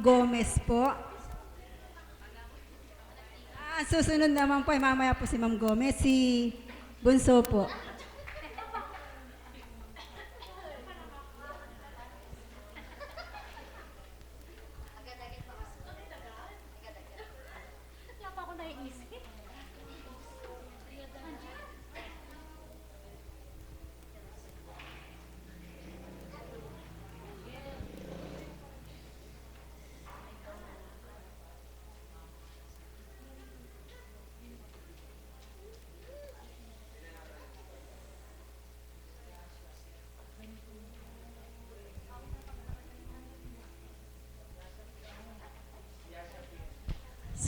Gomez po. Susunod naman po, mamaya po si Ma'am Gomez, si Bunso po.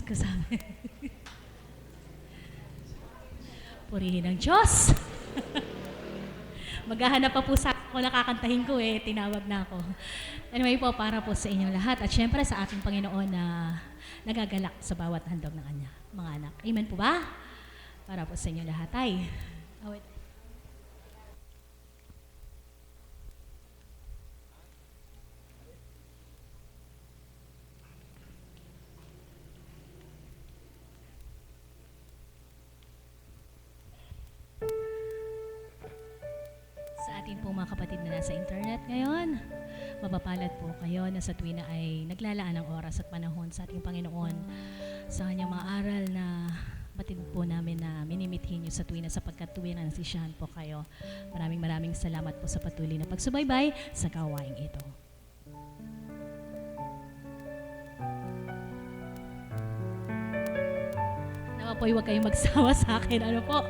Kasama. Purihin ng Diyos. Maghahanap pa po sa ako nakakantahin ko tinawag na ako. Anyway po, para po sa inyong lahat at syempre sa ating Panginoon na nagagalak sa bawat handog ng kanya, mga anak. Amen po ba? Para po sa inyong lahat ay. Awit. Atin po mga kapatid na nasa internet ngayon, mapapalad po kayo na sa tuwina ay naglalaan ng oras at panahon sa ating Panginoon sa kanyang mga aral na batid po namin na minimithin nyo sa tuwina sapagkat tuwina nasisiyahan po kayo. Maraming salamat po sa patuloy na pagsubaybay sa gawaing ito. Nawa po huwag kayong magsawa sa akin. Ano po?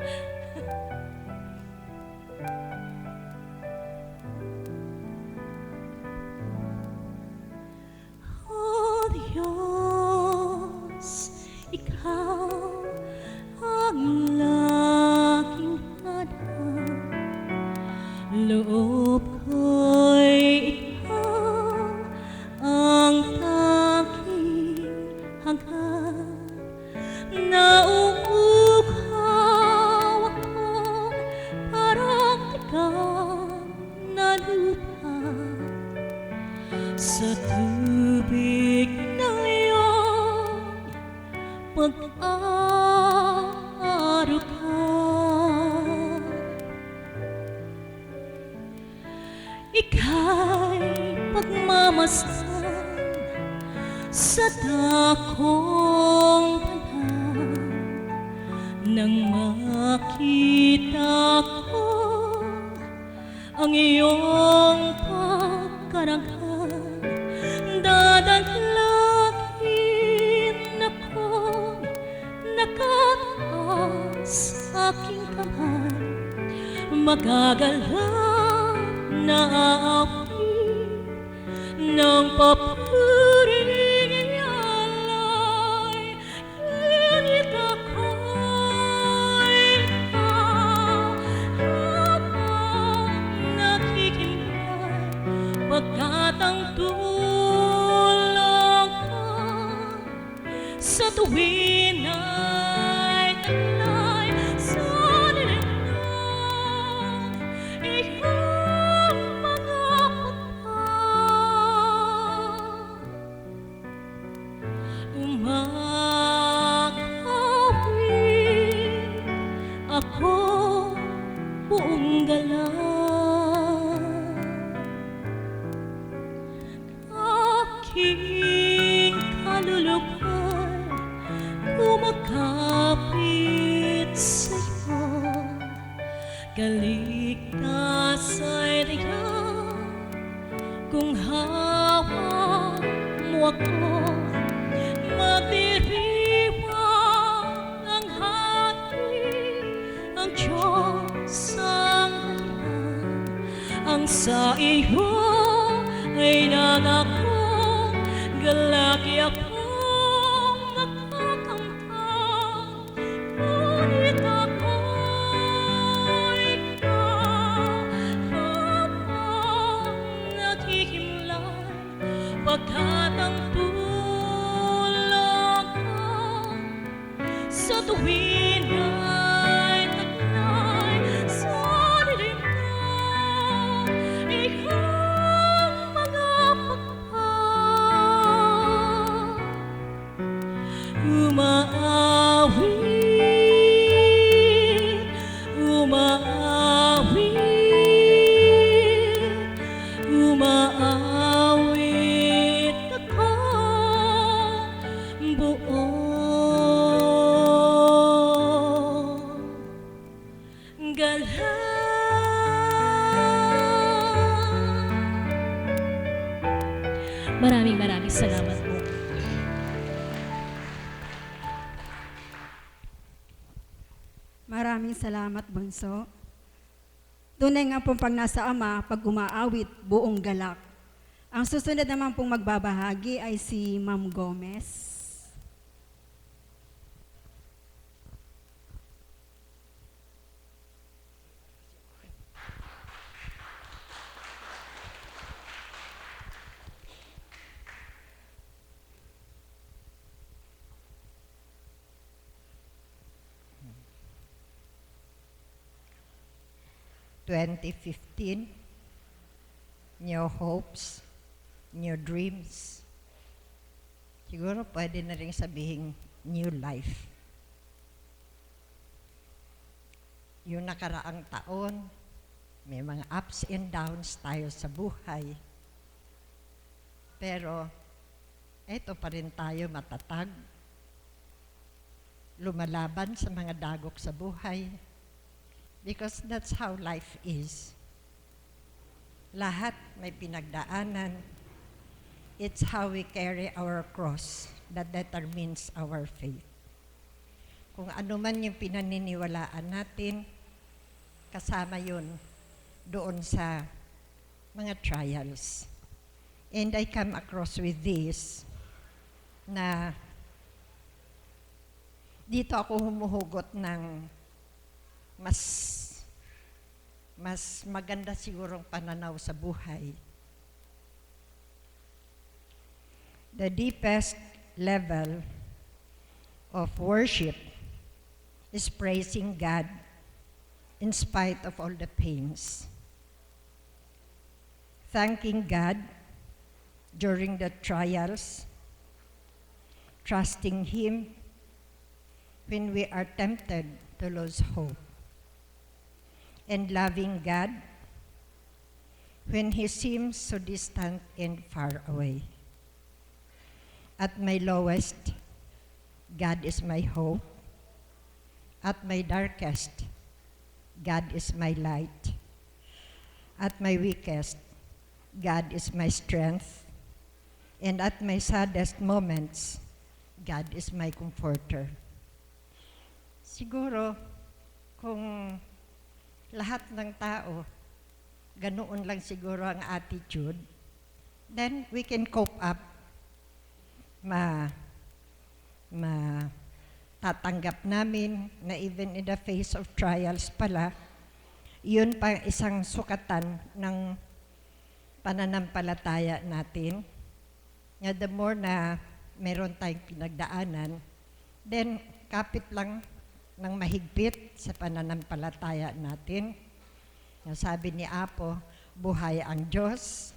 Loob ko'y ikaw ang tanging hangad. Nauuhaw ako parang tigang na lupa sa tubig ng iyong pag-aarukan. Ika'y pagmamasdan sa dakong balan nang makita ko ang iyong pagkarangal. Dadalagin ako nakataas sa aking kamay, magagalaw na aapi ng papuring alay. Ngunit ako'y habang nakikinggan pagkat ang tulong ka sa tuwin ay taglay sa lilinang iyong mga pagpag. Umakawin ako buong galang, aking kaluluwa'y kumakapit sa'yo. Kaligtas ay diyan kung hawak mo ako. Magdiriwang ang hati, ang Diyos ang lahat. Ang sa iyo ay nangakong galaki akong nakakanta. Ngunit ako'y habang nakikimlay pagkat ang tulong ka sa tuwin ay taglay sa lilinang iyong mga pagpag. Salamat po. Maraming salamat, Bunso. Tunay nga pong pag nasa Ama, pag umaawit, buong galak. Ang susunod naman pong magbabahagi ay si Ma'am Gomez. (2015), new hopes, new dreams. Siguro pwede na rin sabihin new life. Yung nakaraang taon, may mga ups and downs tayo sa buhay. Pero, eto pa rin tayo matatag. Lumalaban sa mga dagok sa buhay. Because that's how life is. Lahat may pinagdaanan. It's how we carry our cross that determines our faith. Kung ano man yung pinaniniwalaan natin, kasama yun doon sa mga trials. And I come across with this na dito ako humuhugot ng mas maganda sigurong pananaw sa buhay. The deepest level of worship is praising God in spite of all the pains. Thanking God during the trials, trusting Him when we are tempted to lose hope, and loving God when He seems so distant and far away. At my lowest, God is my hope. At my darkest, God is my light. At my weakest, God is my strength. And at my saddest moments, God is my comforter. Siguro, kung lahat ng tao, ganoon lang siguro ang attitude, then we can cope up. Tatanggap namin na even in the face of trials pala, yun pa isang sukatan ng pananampalataya natin. Nga the more na meron tayong pinagdaanan, then kapit lang ng mahigpit sa pananampalataya natin. Sabi ni Apo, buhay ang Diyos.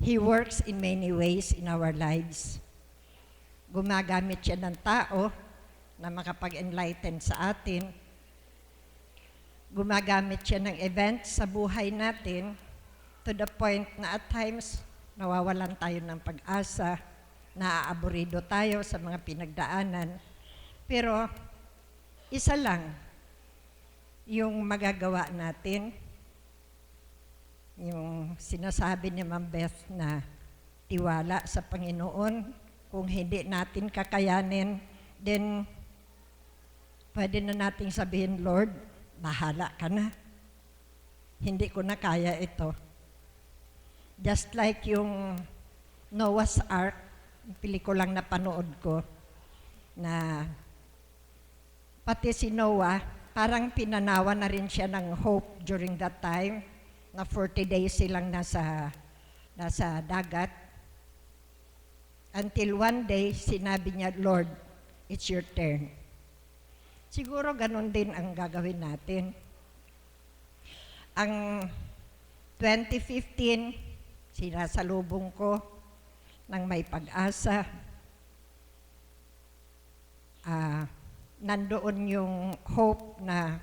He works in many ways in our lives. Gumagamit siya ng tao na makapag-enlighten sa atin. Gumagamit siya ng events sa buhay natin to the point na at times nawawalan tayo ng pag-asa, naaaburido tayo sa mga pinagdaanan. Pero isa lang yung magagawa natin, yung sinasabi ni Ma'am Beth na tiwala sa Panginoon. Kung hindi natin kakayanin, then pwede na nating sabihin, Lord, bahala ka na. Hindi ko na kaya ito. Just like yung Noah's Ark, pelikulang napanood ko, na pati si Noah, parang pinanawa na rin siya ng hope during that time, na 40 days silang nasa dagat. Until one day, sinabi niya, Lord, it's your turn. Siguro ganun din ang gagawin natin. Ang 2015, sinasalubong ko ng may pag-asa. Nandoon yung hope na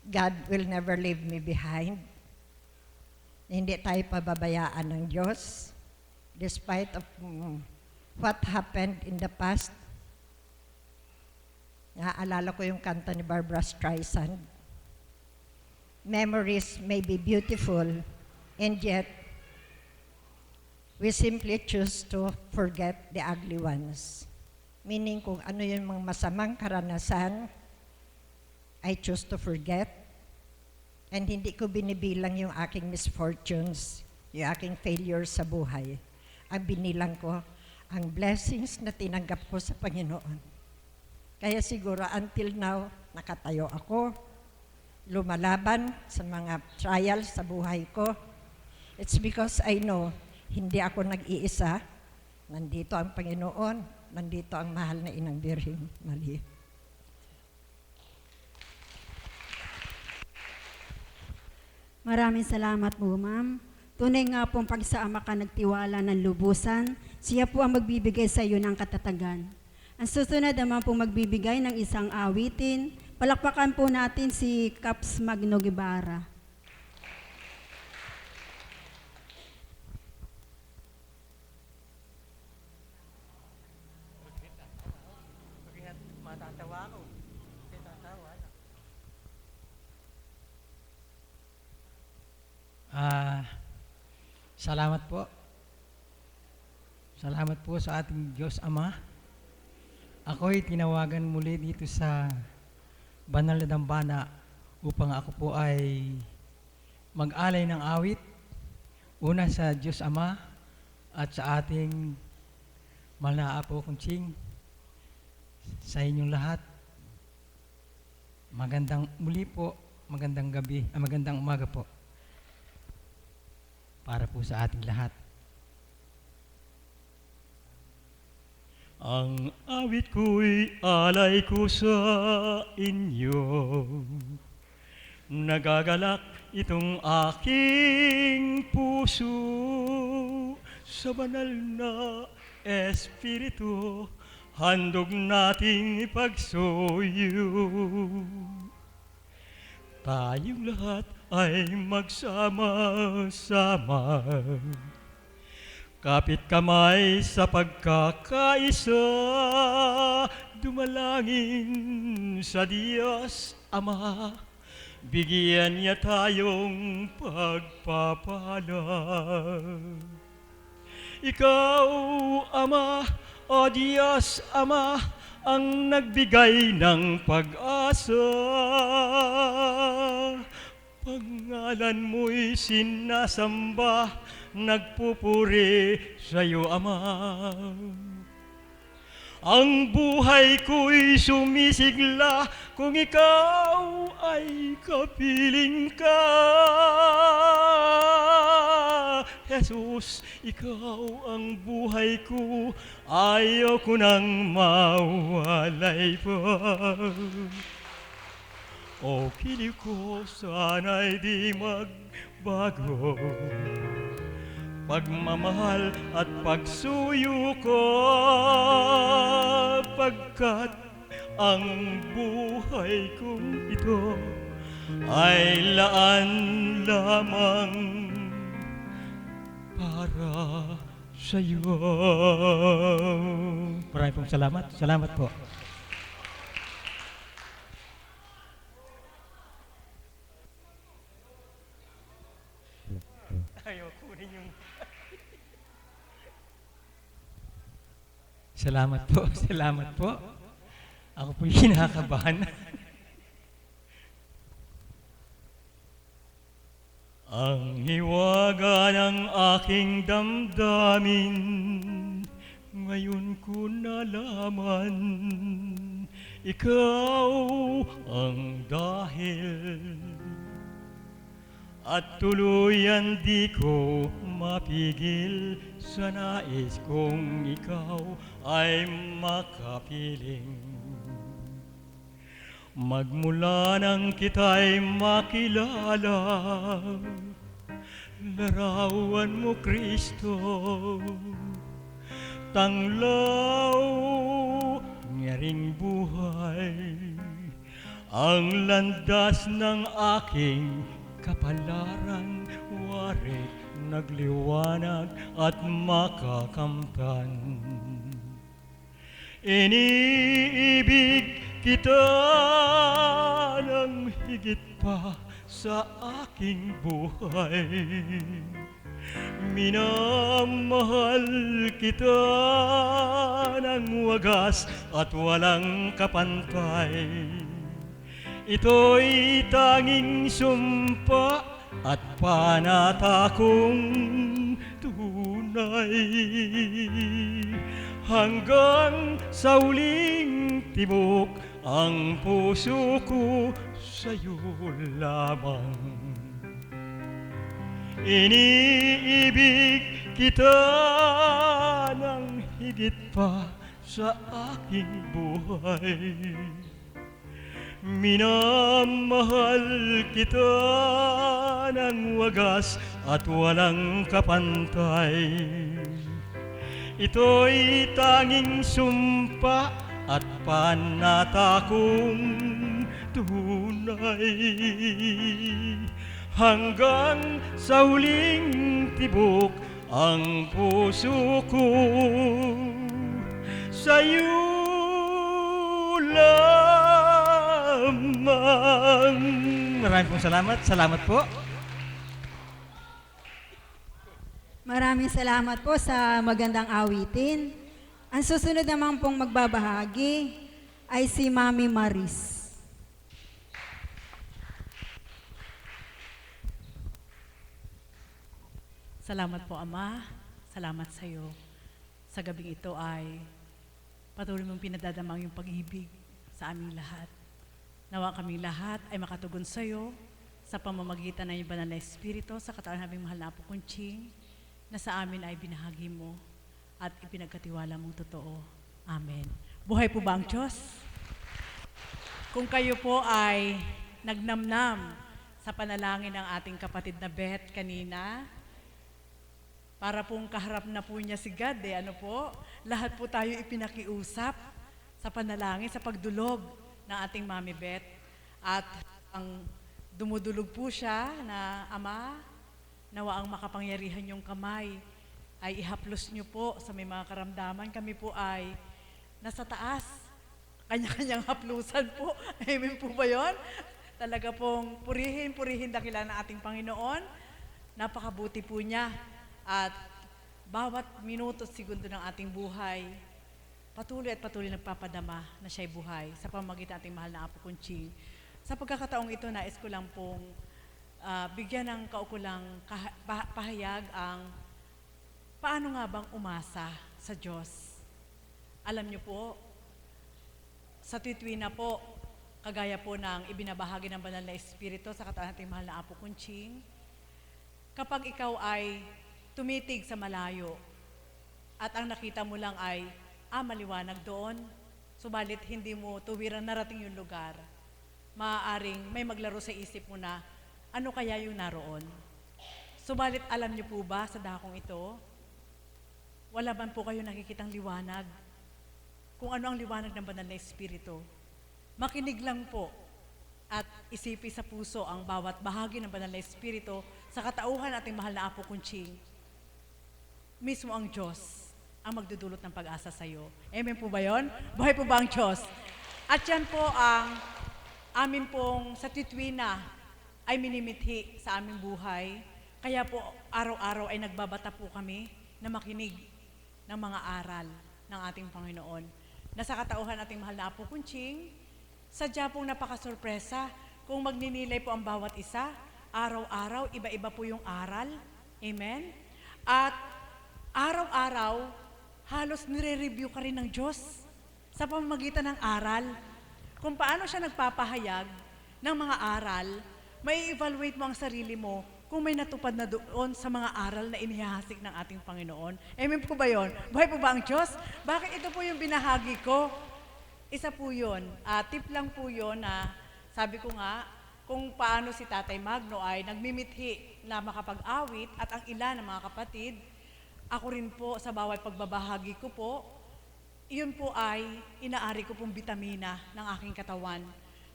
God will never leave me behind. Hindi tayo pababayaan ng Diyos despite of what happened in the past. Naaalala ko yung kanta ni Barbara Streisand. Memories may be beautiful and yet we simply choose to forget the ugly ones. Meaning kung ano yung mga masamang karanasan, I choose to forget. And hindi ko binibilang yung aking misfortunes, yung aking failures sa buhay. Ang binilang ko, ang blessings na tinanggap ko sa Panginoon. Kaya siguro until now, nakatayo ako, lumalaban sa mga trials sa buhay ko. It's because I know, hindi ako nag-iisa. Nandito ang Panginoon, nandito ang mahal na Inang Birheng Maria. Maraming salamat po, ma'am. Tunay nga pong pag sa Ama ka nagtiwala ng lubusan, siya po ang magbibigay sa iyo ng katatagan. Ang susunod naman pong magbibigay ng isang awitin, palakpakan po natin si Caps Magno Guevara. Salamat po. Salamat po sa ating Diyos Ama. Ako'y tinawagan muli dito sa banal na dambana upang ako po ay mag-alay ng awit. Una sa Diyos Ama at sa ating mahal na Apo Kunching. Sa inyong lahat, magandang muli po, magandang gabi, magandang umaga po. Para po sa ating lahat. Ang awit ko'y alay ko sa inyo. Nagagalak itong aking puso sa banal na Espiritu. Handog nating ipagsuyo. Tayong lahat ay magsama-sama, kapit kamay sa pagkakaisa, dumalangin sa Diyos Ama, bigyan niya tayong pagpapala. Ikaw, Ama, o Diyos Ama, ang nagbigay ng pag-asa. Pangalan mo'y sinasamba, nagpupuri sa'yo, Ama. Ang buhay ko'y sumisigla kung ikaw ay kapiling ka. Jesus, ikaw ang buhay ko, ayaw ko nang mawalay pa. O kilig ko, sana'y di magbago. Pagmamahal at pagsuyo ko, pagkat ang buhay kong ito ay laan lamang para sa'yo. Maraming pong salamat. Salamat po. Ayaw kunin yung... Salamat po, salamat po. Ako po'y kinakabahan. Ang hiwaga ng aking damdamin, ngayon ko nalaman, ikaw ang dahil. At tuluyan di ko mapigil sa nais kong ikaw ay makapiling. Magmula nang kita'y makilala, larawan mo Kristo, tanglaw niya ring buhay, ang landas ng aking kapalaran, wari nagliwanag at makakamtan. Iniibig kita ng higit pa sa aking buhay. Minamahal kita ng wagas at walang kapantay. Ito'y tanging sumpa at panatakong tunay. Hanggang sa huling tibok ang puso ko sa'yo lamang. Iniibig kita ng higit pa sa aking buhay. Minamahal kita ng wagas at walang kapantay. Ito'y tanging sumpa at panatakong tunay. Hanggang sa huling tibok ang puso ko sa'yo lamang. Maraming pong salamat. Salamat po. Maraming salamat po sa magandang awitin. Ang susunod naman pong magbabahagi ay si Mami Maris. Salamat po, Ama. Salamat sa iyo. Sa gabing ito ay patuloy mong pinadadamang yung pag-ibig sa aming lahat. Nawa kami lahat ay makatugon sa iyo sa pamamagitan ng iyong banal na Espiritu sa katawan naming mahal na Apo Kunching na sa amin ay binahagi mo at ipinagkatiwala mong totoo. Amen. Buhay po ba ang Diyos? Kung kayo po ay nagnamnam sa panalangin ng ating kapatid na Beth kanina, para pong kaharap na po niya si God, ano po, lahat po tayo ipinakiusap sa panalangin, sa pagdulog ng ating Mami Beth. At ang dumudulog po siya na, Ama, nawa ang makapangyarihan yung kamay ay ihaplos niyo po sa may mga karamdaman. Kami po ay nasa taas, kanya-kanyang haplusan po. Amen po ba yun? Talaga pong purihin dakila ng ating Panginoon. Napakabuti po niya. At bawat minuto at segundo ng ating buhay, patuloy nagpapadama na siya'y buhay sa pamamagitan ng ating mahal na Apo Kunching. Sa pagkakataong ito, nais ko lang pong bigyan ng kaukulang pahayag ang paano nga bang umasa sa Diyos. Alam niyo po, sa tuwina po, kagaya po ng ibinabahagi ng banal na Espiritu sa katawan ng ating mahal na Apo Kunching, kapag ikaw ay tumitig sa malayo at ang nakita mo lang ay maliwanag doon, subalit hindi mo tuwirang narating yung lugar, maaaring may maglaro sa isip mo na ano kaya yung naroon. Subalit alam niyo po ba sa dakong ito, wala man po kayo nakikitang liwanag. Kung ano ang liwanag ng banal na Espiritu, makinig lang po at isipin sa puso ang bawat bahagi ng banal na Espiritu sa katauhan ating mahal na Apo Kunching. Mismo ang Diyos ang magdudulot ng pag-asa sa iyo. Amen po ba yun? Buhay po ba ang Diyos? At yan po ang amin pong sa titwina ay minimithi sa aming buhay. Kaya po araw-araw ay nagbabata po kami na makinig ng mga aral ng ating Panginoon. Na sa katauhan ating mahal na Apo Kunching, sadya pong napakasurpresa kung magninilay po ang bawat isa, araw-araw, iba-iba po yung aral. Amen? At araw-araw, halos nire-review ka rin ng Diyos sa pamamagitan ng aral. Kung paano siya nagpapahayag ng mga aral, may evaluate mo ang sarili mo kung may natupad na doon sa mga aral na inihahasik ng ating Panginoon. Amen po ba yun? Buhay po ba ang Diyos? Bakit ito po yung binahagi ko? Isa po yun. Tip lang po yun na sabi ko nga, kung paano si Tatay Magno ay nagmimithi na makapag-awit at ang ilan ng mga kapatid, ako rin po sa bawat pagbabahagi ko po, iyon po ay inaari ko pong bitamina ng aking katawan.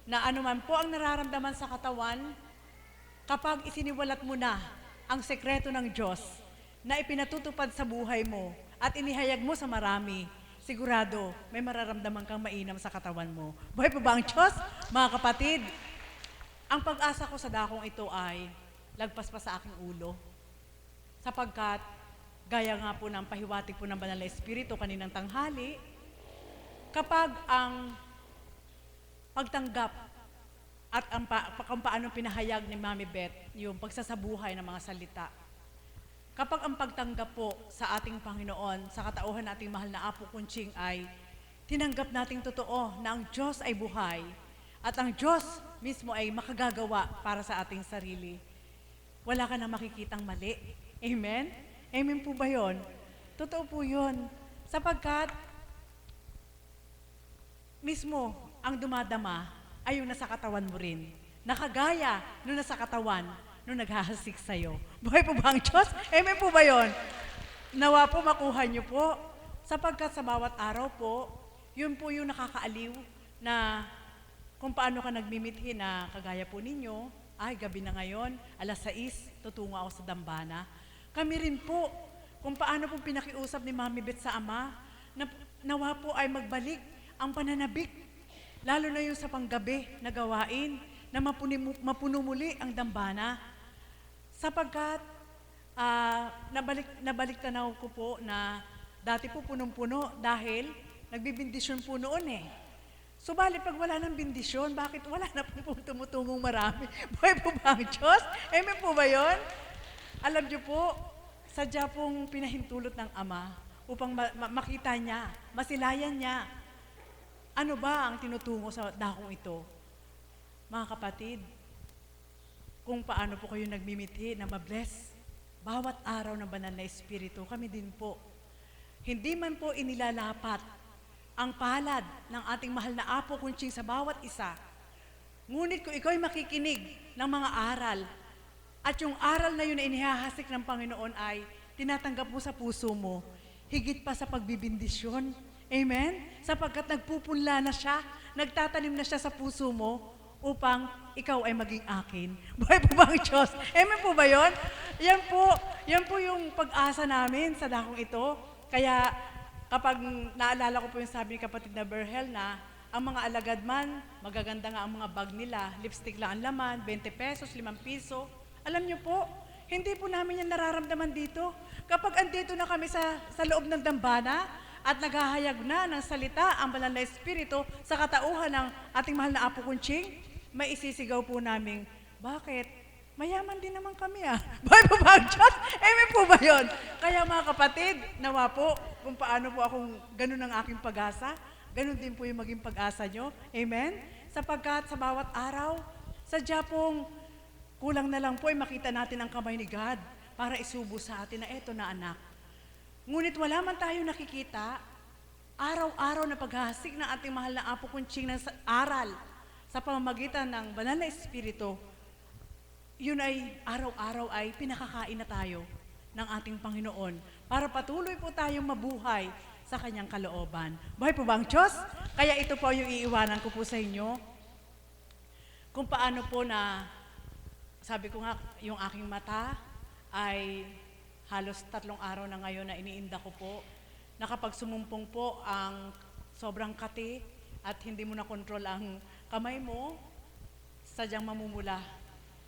Na anuman po ang nararamdaman sa katawan, kapag isiniwalat mo na ang sekreto ng Diyos na ipinatutupad sa buhay mo at inihayag mo sa marami, sigurado may mararamdaman kang mainam sa katawan mo. Buhay po ba ang Diyos? Mga kapatid, ang pag-asa ko sa dakong ito ay lagpas pa sa aking ulo. sapagkat gaya nga po ng pahiwatig po ng Banal na Espiritu kaninang tanghali, kapag ang pagtanggap at kung paano pinahayag ni Mami Beth yung pagsasabuhay ng mga salita, kapag ang pagtanggap po sa ating Panginoon, sa katauhan nating mahal na Apo Kunching ay tinanggap nating totoo na ang Diyos ay buhay at ang Diyos mismo ay makagagawa para sa ating sarili, wala ka na makikitang mali. Amen? Amen po ba yun? Totoo po yun. Sapagkat mismo ang dumadama ay yung nasa katawan mo rin. Nakagaya nung nasa katawan nung naghahasik sa'yo. Buhay po ba ang Diyos? Amen po ba yun? Nawa po makuha niyo po. Sapagkat sa bawat araw po, yun po yung nakakaaliw na kung paano ka nagmimithi na kagaya po ninyo, ay gabi na ngayon, alas 6, tutungo ako sa dambana. Kami rin po, kung paano po pinakiusap ni Mami Beth sa Ama, na nawa po ay magbalik ang pananabik, lalo na yung sa panggabi na gawain, na mapuno muli ang dambana. Sapagkat nabalik tanaw ko po na dati po punong-puno dahil nagbibindisyon po noon eh. Subalit pag wala ng bindisyon, bakit wala na po tumutungong marami? Buhay po ba ang Diyos? Amen po ba yun? Alam niyo po, sadya pong pinahintulot ng Ama upang makita niya, masilayan niya. Ano ba ang tinutungo sa dakong ito? Mga kapatid, kung paano po kayo nagmimithi na mabless, bawat araw ng Banal na Espiritu, kami din po. Hindi man po inilalapat ang palad ng ating mahal na Apo Kunching sa bawat isa. Ngunit kung ikaw ay makikinig ng mga aral, at yung aral na yun na inihahasik ng Panginoon ay tinatanggap mo sa puso mo, higit pa sa pagbibindisyon. Amen? Sapagkat nagpupunla na siya, nagtatanim na siya sa puso mo upang ikaw ay maging akin. Buhay po ba ang Diyos? Amen po ba yun? Yan po yung pag-asa namin sa dakong ito. Kaya kapag naalala ko po yung sabi ni kapatid na Berhel na ang mga alagad man, magaganda nga ang mga bag nila, lipstick lang ang laman, 20 pesos, 5 piso. Alam niyo po, hindi po namin yan nararamdaman dito. Kapag andito na kami sa loob ng dambana at naghahayag na ng salita ang Banal na Espiritu sa katauhan ng ating mahal na Apo Kunching, may isisigaw po namin, bakit? Mayaman din naman kami ah. Buhay po ba ang Diyos? Amen po ba yun? Kaya mga kapatid, nawa po kung paano po akong ganun ang aking pag-asa, ganun din po yung maging pag-asa nyo. Amen? Sapagkat sa bawat araw, sadya pong kulang na lang po ay makita natin ang kamay ni God para isubo sa atin na eto na anak. Ngunit wala man tayo nakikita, araw-araw na paghahasik ng ating mahal na Apo Kunching ng aral sa pamamagitan ng Banal na Espiritu, yun ay araw-araw ay pinakakain na tayo ng ating Panginoon para patuloy po tayong mabuhay sa kanyang kalooban. Buhay po ba ang Diyos? Kaya ito po yung iiwanan ko po sa inyo. Kung paano po na, sabi ko nga, yung aking mata ay halos 3 araw na ngayon na iniinda ko po, na kapag sumumpong po ang sobrang kati at hindi mo na kontrol ang kamay mo, sadyang mamumula.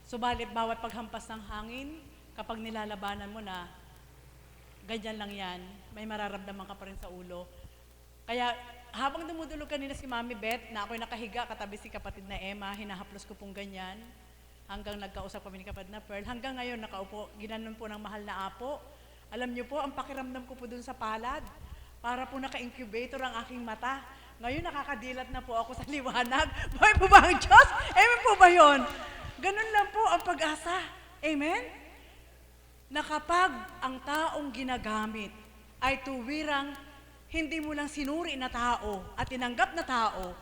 Subalit bawat paghampas ng hangin, kapag nilalabanan mo na, ganyan lang yan, may mararamdaman ka pa rin sa ulo. Kaya habang dumudulog kanina si Mami Beth, na ako'y nakahiga katabi si kapatid na Emma, hinahaplos ko pong ganyan, hanggang nagkausap kami ni kapatid na Pearl, hanggang ngayon nakaupo, ginanon po ng mahal na Apo. Alam niyo po, ang pakiramdam ko po dun sa palad, para po naka-incubator ang aking mata. Ngayon nakakadilat na po ako sa liwanag. Buhay po ba ang Diyos? Amen po ba yun? Ganun lang po ang pag-asa. Amen? Na kapag ang taong ginagamit ay tuwirang hindi mo lang sinuri na tao at tinanggap na tao,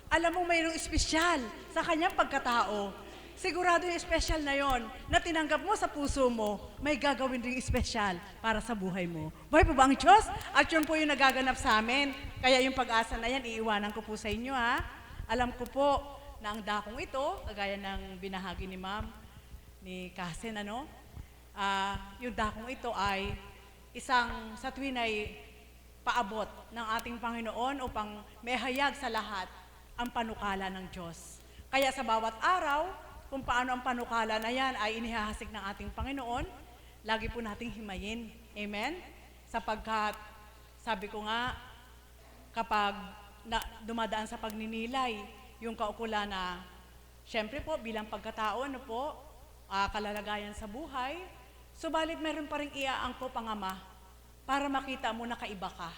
alam mo mayroong espesyal sa kanyang pagkatao. Sigurado yung espesyal na yon na tinanggap mo sa puso mo, may gagawin ring espesyal para sa buhay mo. Buhay po ba ang Diyos? At yun po yung nagaganap sa amin. Kaya yung pag-asa na yan, iiwanan ko po sa inyo ha. Alam ko po na ang dakong ito, kagaya ng binahagi ni Ma'am, ni Kasen, yung dakong ito ay isang sa tuwin ay paabot ng ating Panginoon upang may hayag sa lahat ang panukala ng Diyos. Kaya sa bawat araw, kung paano ang panukala na yan ay inihahasik ng ating Panginoon, lagi po nating himayin. Amen? Sapagkat, sabi ko nga, kapag dumadaan sa pagninilay, yung kaukulan na, syempre po, bilang pagkatao, ano po, kalalagayan sa buhay, subalit meron pa rin iaangkop ang Ama para makita mo na kaiba ka.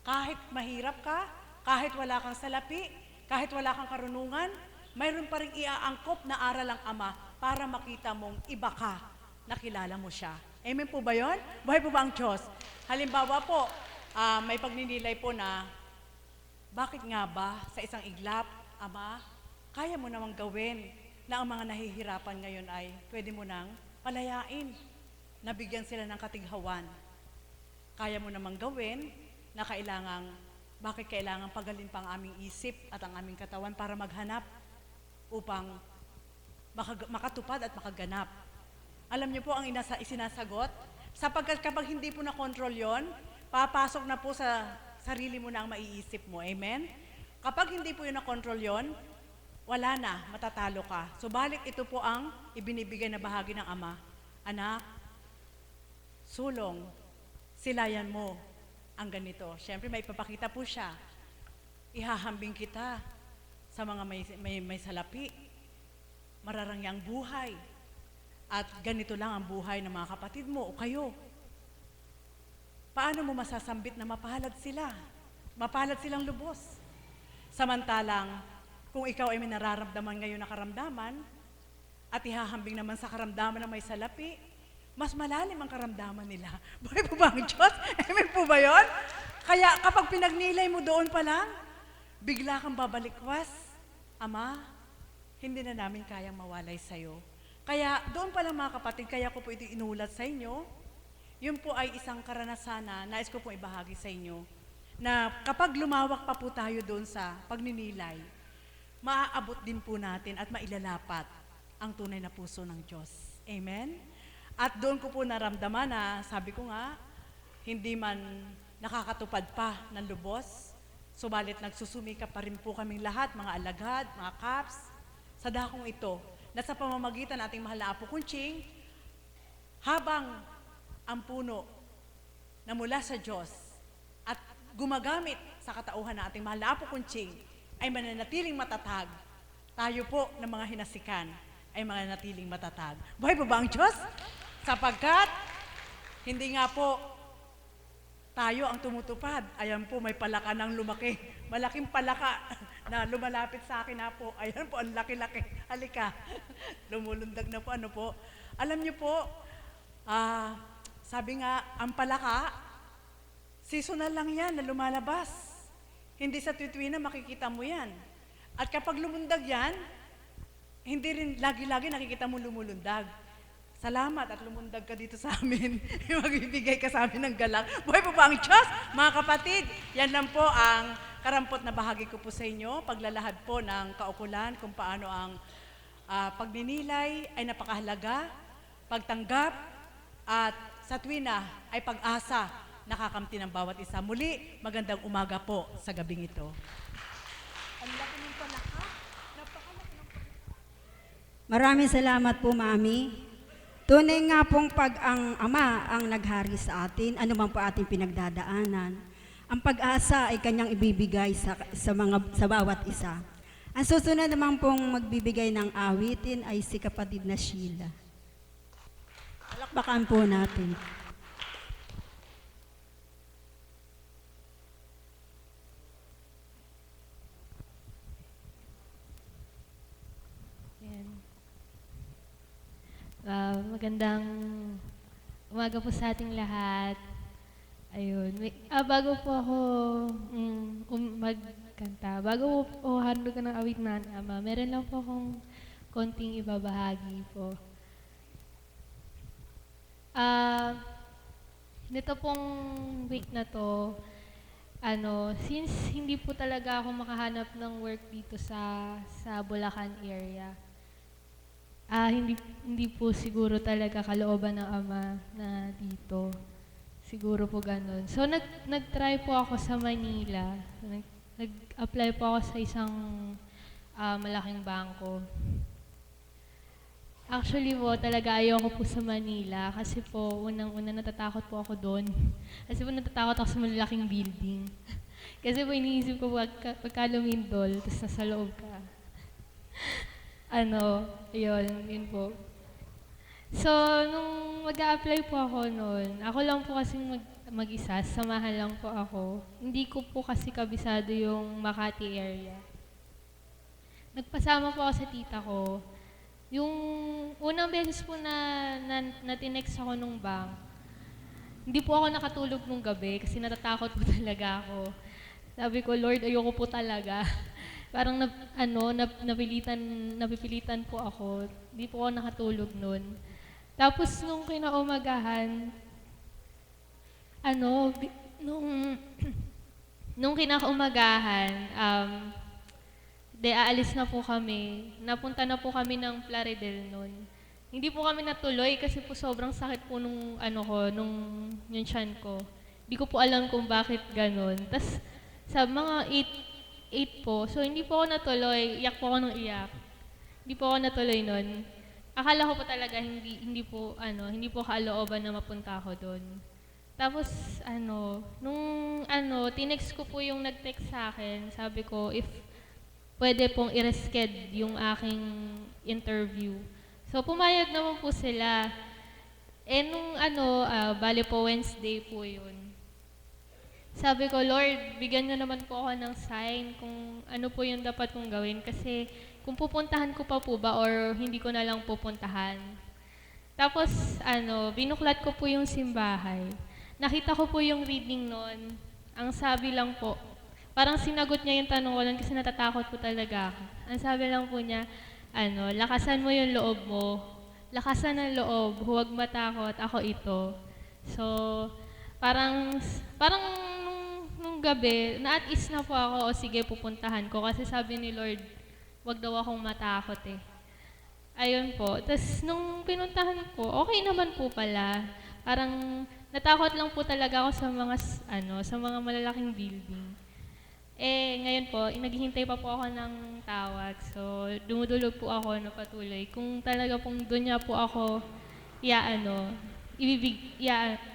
Kahit mahirap ka, kahit wala kang salapi, kahit wala kang karunungan, mayroon pa rin iaangkop na aral ang Ama para makita mong iba ka, nakilala mo siya. Amen po ba yun? Buhay po ba ang Diyos? Halimbawa po, may pagninilay po na, bakit nga ba sa isang iglap, Ama, kaya mo namang gawin na ang mga nahihirapan ngayon ay pwede mo nang palayain, nabigyan sila ng katighawan. Kaya mo namang gawin na bakit kailangan pagalin pa ang aming isip at ang aming katawan para maghanap upang makatupad at makaganap. Alam niyo po ang isinasagot? Sapagkat kapag hindi po na-control yon, papasok na po sa sarili mo na ang maiisip mo. Amen? Kapag hindi po yun na-control yon, wala na, matatalo ka. Subalit ito po ang ibinibigay na bahagi ng Ama. Anak, sulong, silayan mo ang ganito. Siyempre, may ipapakita po siya. Ihahambing kita sa mga may salapi, mararangyang buhay. At ganito lang ang buhay ng mga kapatid mo o kayo. Paano mo masasambit na mapalad sila? Mapalad silang lubos. Samantalang, kung ikaw ay may nararamdaman ngayon na karamdaman, at ihahambing naman sa karamdaman ng may salapi, mas malalim ang karamdaman nila. Buhay po ba ang Diyos? Amen po ba yun? Kaya kapag pinagnilay mo doon pa lang, bigla kang babalikwas, Ama, hindi na namin kayang mawalay sa'yo. Kaya doon pa lang mga kapatid, kaya ko po ito inulat sa inyo, yun po ay isang karanasan na nais ko po ibahagi sa inyo, na kapag lumawak pa po tayo doon sa pagninilay, maaabot din po natin at mailalapat ang tunay na puso ng Diyos. Amen? At doon ko po naramdaman na, sabi ko nga, hindi man nakakatupad pa ng lubos, subalit nagsusumika pa rin po kaming lahat, mga alagad, mga kaps, sa dakong ito, na sa pamamagitan ng ating mahal na Apo Kunching, habang ang puno na mula sa Diyos at gumagamit sa katauhan ng ating mahal na Apo Kunching ay mananatiling matatag, tayo po ng mga hinasikan ay mananatiling matatag. Buhay po ba ang Diyos? Sapagkat, hindi nga po tayo ang tumutupad. Ayan po, may palaka ng lumaki. Malaking palaka na lumalapit sa akin na po. Ayan po, ang laki-laki. Halika. Lumulundag na po. Ano po? Alam niyo po, sabi nga, ang palaka, seasonal lang yan na lumalabas. Hindi sa tuwi na makikita mo yan. At kapag lumundag yan, hindi rin lagi-lagi nakikita mo lumulundag. Salamat at lumundag ka dito sa amin. Magbibigay ka sa amin ng galak. Buhay po ba ang Diyos? Mga kapatid, yan lang po ang karampot na bahagi ko po sa inyo. Paglalahad po ng kaukulan kung paano ang pagninilay ay napakahalaga, pagtanggap, at sa tuwina ay pag-asa nakakamti ng bawat isa. Muli, magandang umaga po sa gabing ito. Ang laki ng palaka. Napakalaki ng palaka. Maraming salamat po, Mami. Tunay nga pong pag ang Ama ang naghari sa atin, ano man po ating pinagdadaanan, ang pag-asa ay kanyang ibibigay sa bawat isa. Ang susunod naman pong magbibigay ng awitin ay si kapatid na Sheila. Palakpakan po natin. Yan. Magandang umaga po sa ating lahat. Ayun. Bago po ako magkanta, bago po handog ng awit na Ama, meron lang po akong konting ibabahagi po. Nito pong week na to, since hindi po talaga ako makahanap ng work dito sa Bulacan area, hindi po siguro talaga kalooban ng Ama na dito. Siguro po ganun. So, nag-try po ako sa Manila. Nag-apply po ako sa isang malaking bangko. Actually po, talaga ayoko po sa Manila kasi po, unang-una natatakot po ako doon. Kasi po natatakot ako sa malalaking building. Kasi po iniisip ko pagka lumindol, tapos nasa loob ka. Yun po. So, nung mag-a-apply po ako noon, ako lang po kasing mag-isa, samahan lang po ako. Hindi ko po kasi kabisado yung Makati area. Nagpasama po ako sa tita ko. Yung unang beses po na tinext ako nung bank, hindi po ako nakatulog nung gabi kasi natatakot po talaga ako. Sabi ko, Lord, ayoko po talaga. Parang napipilitan po ako. Hindi po ako nakatulog nun. Tapos nung kinaumagahan, nung kinakaumagahan, aalis na po kami. Napunta na po kami ng Plaridel noon. Hindi po kami natuloy kasi po sobrang sakit po nung yung tiyan ko. Hindi ko po alam kung bakit ganun. Tas sa mga 8 po, so hindi po ako natuloy. Iyak po ako ng iyak. Hindi po ako natuloy noon. Akala ko po talaga hindi po kalooban na mapunta ako doon. Tapos tinext ko po yung nag-text sa akin. Sabi ko if pwede pong i-reschedule yung aking interview. So, pumayag naman po sila. Bale po Wednesday po yun. Sabi ko, Lord, bigyan niyo naman po ako ng sign kung ano po yung dapat kong gawin. Kasi kung pupuntahan ko pa po ba or hindi ko na lang pupuntahan. Tapos, binuklat ko po yung simbahay. Nakita ko po yung reading noon. Ang sabi lang po, parang sinagot niya yung tanong ko lang kasi natatakot po talaga ako. Ang sabi lang po niya, lakasan mo yung loob mo. Lakasan ang loob, huwag matakot, ako ito. So, parang nung gabi, na-at ease na po ako, o sige, pupuntahan ko. Kasi sabi ni Lord, huwag daw akong matakot eh. Ayun po. Tapos nung pinuntahan ko, okay naman po pala. Parang natakot lang po talaga ako sa mga malalaking building. Ngayon po, naghihintay pa po ako ng tawag. So, dumudulog po ako na patuloy. Kung talaga pong doon niya po ako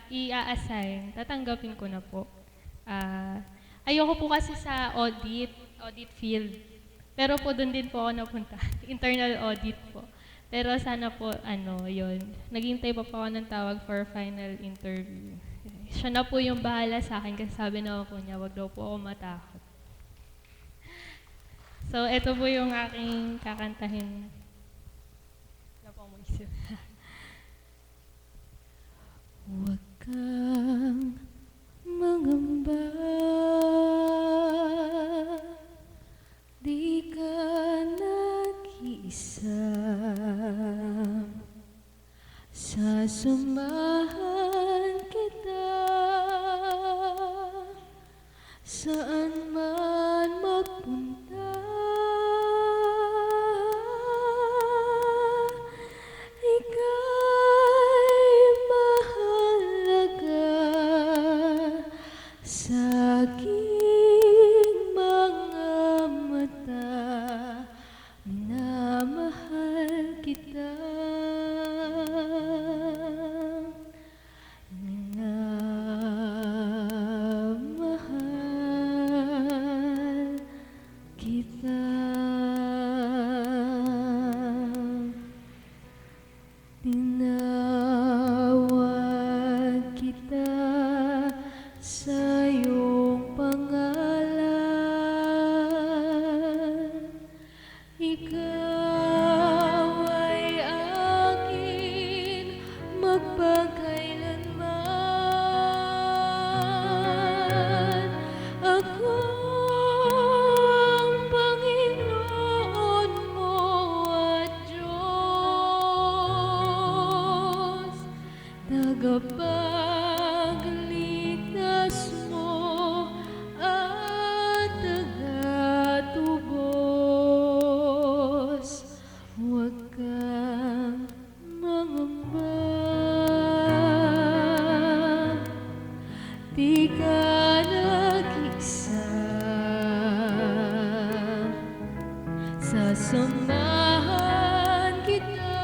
i-assign, tatanggapin ko na po. Ayoko po kasi sa audit field. Pero po doon din po ako napunta. Internal audit po. Pero sana po, yun. Naghihintay pa po ako ng tawag for final interview. Siya na po yung bahala sa akin kasi sabi na po niya, wag daw po ako matakot. So, ito po yung aking kakantahin. Wala po akong mag-isip. Huwag kang mangamba, di ka nag-iisa. Sasamahan kita saan man magpunta. Ika'y mahalaga sa aking mga mata. Minamahal kita. Minamahal kita. Tinawag kita sa iyong pangalan. Ikaw ay akin magpakailanman. Ako ang Panginoon mo at Diyos, tagapagligtas mo at tagatubos. Huwag kang mangamba, di ka nag-isa. Sasamahan kita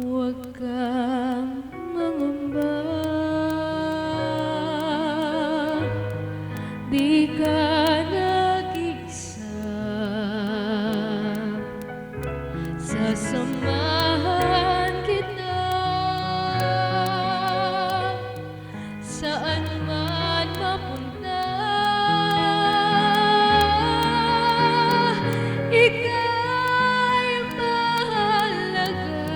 Huwag kang mangamba, di ka nag-iisa. Sasamahan kita saan man mapunta. Ika'y mahalaga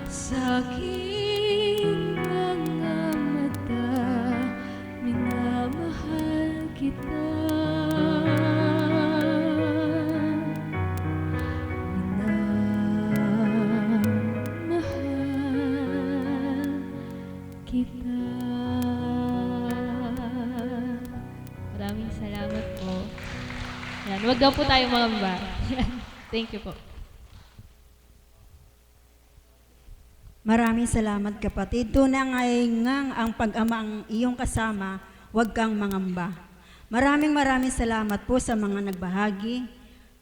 sa aking mga mata. Minamahal kita. Minamahal kita. Maraming salamat po. Yan, wag daw po tayo mangamba. Thank you po. Maraming salamat kapatid. Tunay ngang ang pag-ama ang iyong kasama, huwag kang mangamba. Maraming salamat po sa mga nagbahagi.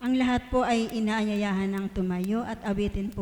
Ang lahat po ay inaanyayahan ng tumayo at awitin po